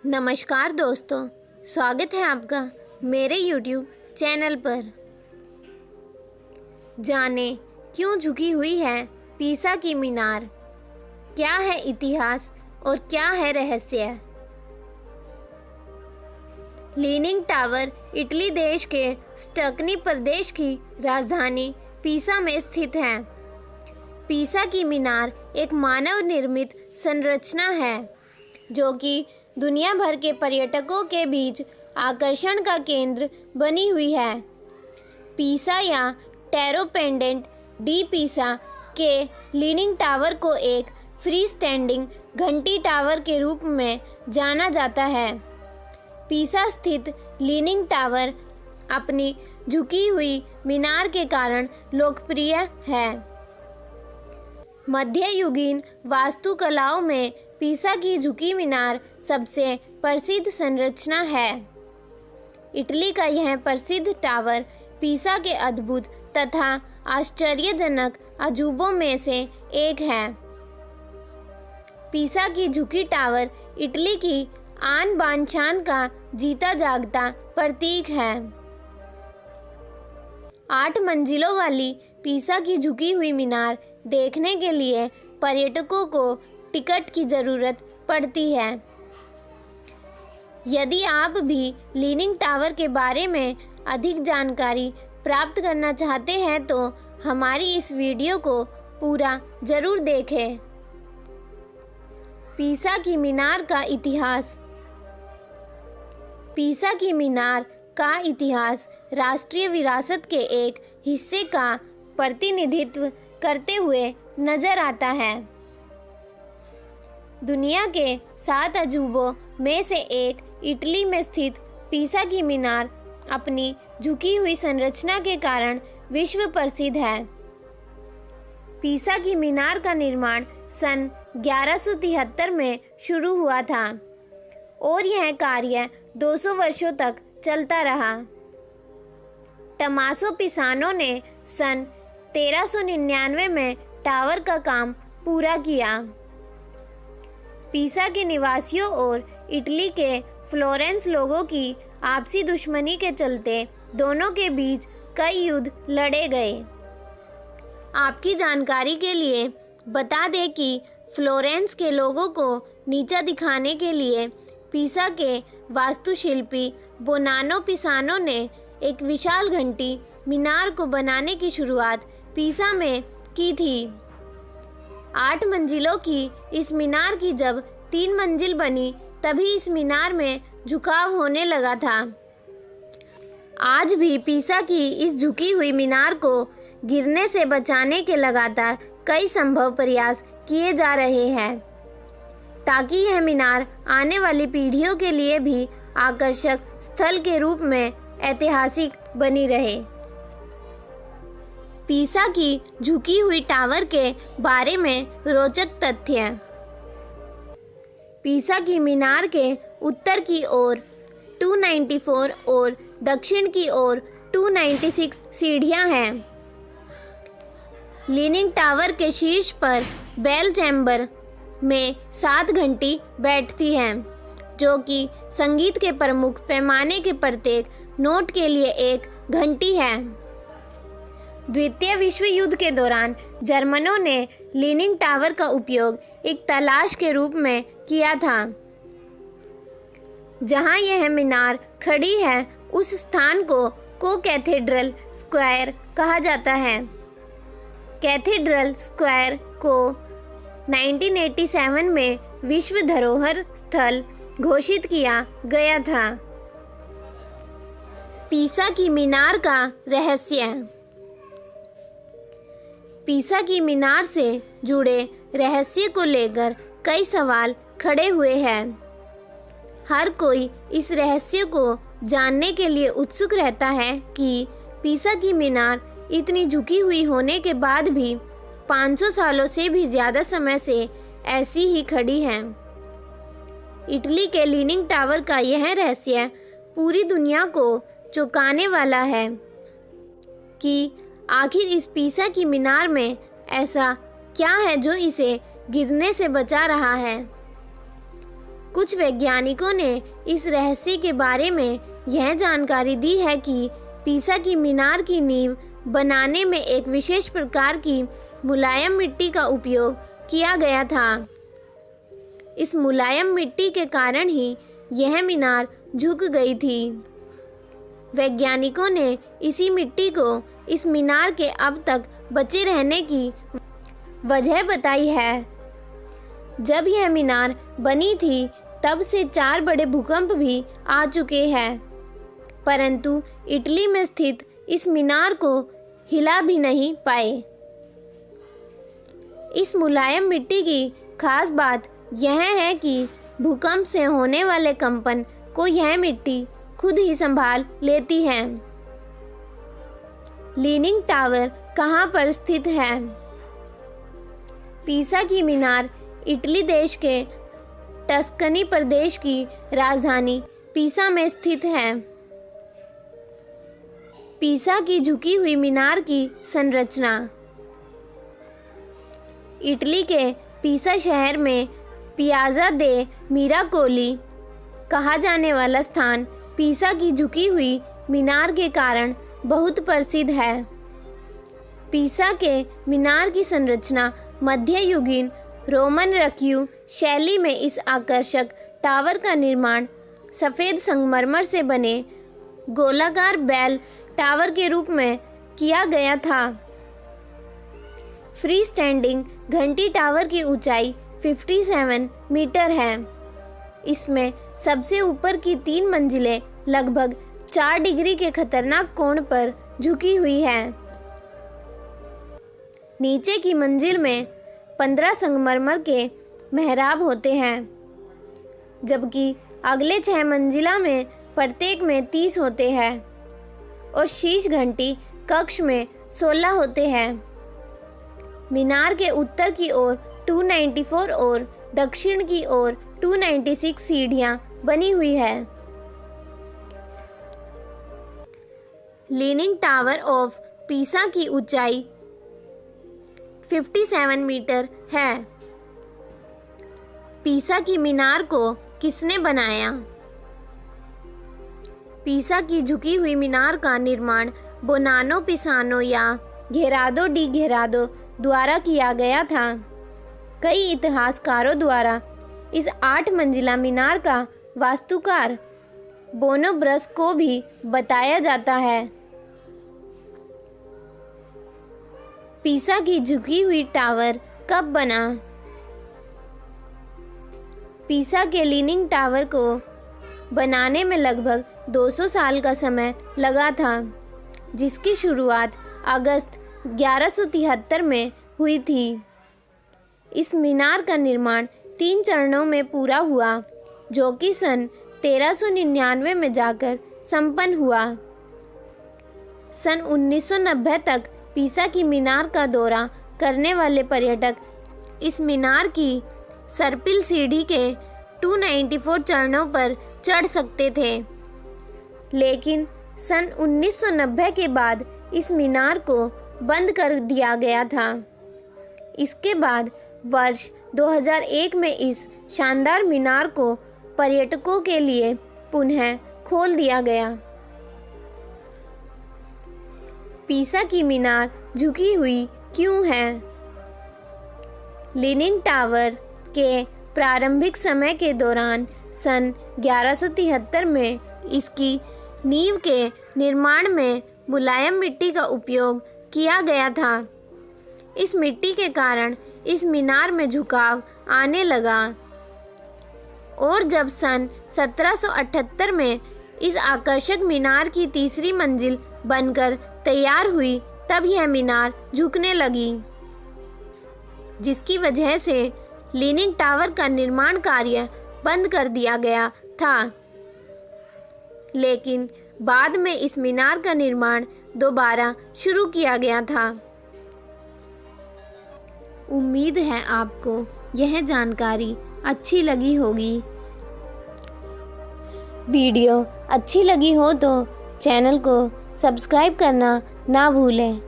नमस्कार दोस्तों, स्वागत है आपका मेरे YouTube चैनल पर। जाने क्यों झुकी हुई है पीसा की मीनार, क्या है इतिहास और क्या है रहस्य। लीनिंग टावर इटली देश के स्टकनी प्रदेश की राजधानी पीसा में स्थित है। पीसा की मीनार एक मानव निर्मित संरचना है जो कि दुनिया भर के पर्यटकों के बीच आकर्षण का केंद्र बनी हुई है। पीसा या टेरो पेंडेंट डी पीसा के लीनिंग टावर को एक फ्री स्टैंडिंग घंटी टावर के रूप में जाना जाता है। पीसा स्थित लीनिंग टावर अपनी झुकी हुई मीनार के कारण लोकप्रिय है। मध्ययुगीन वास्तुकलाओं में पीसा की झुकी मीनार सबसे प्रसिद्ध संरचना है। इटली का यह प्रसिद्ध टावर पीसा के अद्भुत तथा आश्चर्यजनक अजूबों में से एक है। पीसा की झुकी टावर इटली की आन बान शान का जीता जागता प्रतीक है। 8 मंजिलों वाली पीसा की झुकी हुई मीनार देखने के लिए पर्यटकों को टिकट की ज़रूरत पड़ती है। यदि आप भी लीनिंग टावर के बारे में अधिक जानकारी प्राप्त करना चाहते हैं तो हमारी इस वीडियो को पूरा ज़रूर देखें। पीसा की मीनार का इतिहास। पीसा की मीनार का इतिहास राष्ट्रीय विरासत के एक हिस्से का प्रतिनिधित्व करते हुए नजर आता है। दुनिया के 7 अजूबों में से एक इटली में स्थित पीसा की मीनार अपनी झुकी हुई संरचना के कारण विश्व प्रसिद्ध है। पीसा की मीनार का निर्माण सन 1173 में शुरू हुआ था और यह कार्य 200 वर्षों तक चलता रहा। टमासो पिसानो ने सन 1399 में टावर का काम पूरा किया। पीसा के निवासियों और इटली के फ्लोरेंस लोगों की आपसी दुश्मनी के चलते दोनों के बीच कई युद्ध लड़े गए। आपकी जानकारी के लिए बता दें कि फ्लोरेंस के लोगों को नीचा दिखाने के लिए पीसा के वास्तुशिल्पी बोनानो पिसानो ने एक विशाल घंटी मीनार को बनाने की शुरुआत पीसा में की थी। 8 मंजिलों की इस मीनार की जब 3 मंजिल बनी तभी इस मीनार में झुकाव होने लगा था। आज भी पीसा की इस झुकी हुई मीनार को गिरने से बचाने के लगातार कई संभव प्रयास किए जा रहे हैं ताकि यह मीनार आने वाली पीढ़ियों के लिए भी आकर्षक स्थल के रूप में ऐतिहासिक बनी रहे। पीसा की झुकी हुई टावर के बारे में रोचक तथ्य। पीसा की मीनार के उत्तर की ओर 294 और दक्षिण की ओर 296 सीढ़ियां हैं। लीनिंग टावर के शीर्ष पर बेल चैम्बर में 7 घंटी बैठती हैं जो कि संगीत के प्रमुख पैमाने के प्रत्येक नोट के लिए एक घंटी है। द्वितीय विश्व युद्ध के दौरान जर्मनों ने लीनिंग टावर का उपयोग एक तलाश के रूप में किया था। जहां यह मीनार खड़ी है उस स्थान को कैथेड्रल स्क्वायर कहा जाता है। कैथेड्रल स्क्वायर को 1987 में विश्व धरोहर स्थल घोषित किया गया था। पीसा की मीनार का रहस्य। पीसा की मीनार से जुड़े रहस्य को लेकर कई सवाल खड़े हुए हैं। हर कोई इस रहस्य को जानने के लिए उत्सुक रहता है कि पीसा की मीनार इतनी झुकी हुई होने के बाद भी 500 सालों से भी ज़्यादा समय से ऐसी ही खड़ी है। इटली के लीनिंग टावर का यह रहस्य पूरी दुनिया को चौंकाने वाला है कि आखिर इस पीसा की मीनार में ऐसा क्या है जो इसे गिरने से बचा रहा है। कुछ वैज्ञानिकों ने इस रहस्य के बारे में यह जानकारी दी है कि पीसा की मीनार की नींव बनाने में एक विशेष प्रकार की मुलायम मिट्टी का उपयोग किया गया था। इस मुलायम मिट्टी के कारण ही यह मीनार झुक गई थी। वैज्ञानिकों ने इसी मिट्टी को इस मीनार के अब तक बचे रहने की वजह बताई है। जब यह मीनार बनी थी तब से 4 बड़े भूकंप भी आ चुके हैं, परंतु इटली में स्थित इस मीनार को हिला भी नहीं पाए। इस मुलायम मिट्टी की खास बात यह है कि भूकंप से होने वाले कंपन को यह मिट्टी खुद ही संभाल लेती है। लीनिंग टावर कहाँ पर स्थित है? पीसा की मीनार इटली देश के टस्कनी प्रदेश की राजधानी पीसा में स्थित है। पीसा की झुकी हुई मीनार की संरचना। इटली के पीसा शहर में पियाज़ा दे मिराकोली कहा जाने वाला स्थान पीसा की झुकी हुई मीनार के कारण बहुत प्रसिद्ध है। पीसा के मीनार की संरचना मध्ययुगीन रोमन रक्यू शैली में इस आकर्षक टावर का निर्माण सफ़ेद संगमरमर से बने गोलाकार बेल टावर के रूप में किया गया था। फ्री स्टैंडिंग घंटी टावर की ऊंचाई 57 मीटर है। इसमें सबसे ऊपर की 3 मंजिलें लगभग 4 डिग्री के खतरनाक कोण पर झुकी हुई है। नीचे की मंजिल में 15 संगमरमर के मेहराब होते हैं, जबकि अगले 6 मंजिला में प्रत्येक में 30 होते हैं और शीश घंटी कक्ष में 16 होते हैं। मीनार के उत्तर की ओर 294 और दक्षिण की ओर 296 सीढ़ियां बनी हुई है। लीनिंग टावर ऑफ पीसा की ऊंचाई 57 मीटर है। पीसा की मीनार को किसने बनाया? पीसा की झुकी हुई मीनार का निर्माण बोनानो पिसानो या घेरादो डी घेरादो द्वारा किया गया था। कई इतिहासकारों द्वारा इस 8 मंजिला मीनार का वास्तुकार बोनो ब्रस को भी बताया जाता है। पीसा की झुकी हुई टावर कब बना? पीसा के लीनिंग टावर को बनाने में लगभग 200 साल का समय लगा था, जिसकी शुरुआत अगस्त 1173 में हुई थी। इस मीनार का निर्माण 3 चरणों में पूरा हुआ, जो कि सन 1399 में जाकर संपन्न हुआ। सन 1990 तक पीसा की मीनार का दौरा करने वाले पर्यटक इस मीनार की सर्पिल सीढ़ी के 294 चरणों पर चढ़ सकते थे, लेकिन सन 1990 के बाद इस मीनार को बंद कर दिया गया था। इसके बाद वर्ष 2001 में इस शानदार मीनार को पर्यटकों के लिए पुनः खोल दिया गया। पीसा की मीनार झुकी हुई क्यों है? लीनिंग टावर के प्रारंभिक समय के दौरान सन 1173 में इसकी नींव के निर्माण में मुलायम मिट्टी का उपयोग किया गया था। इस मिट्टी के कारण इस मीनार में झुकाव आने लगा और जब सन 1778 में इस आकर्षक मीनार की तीसरी मंजिल बनकर तैयार हुई, तब यह मीनार झुकने लगी, जिसकी वजह से लीनिंग टावर का निर्माण कार्य बंद कर दिया गया था। लेकिन बाद में इस मीनार का निर्माण दोबारा शुरू किया गया था। उम्मीद है आपको यह जानकारी अच्छी लगी होगी। वीडियो अच्छी लगी हो तो चैनल को सब्सक्राइब करना ना भूलें।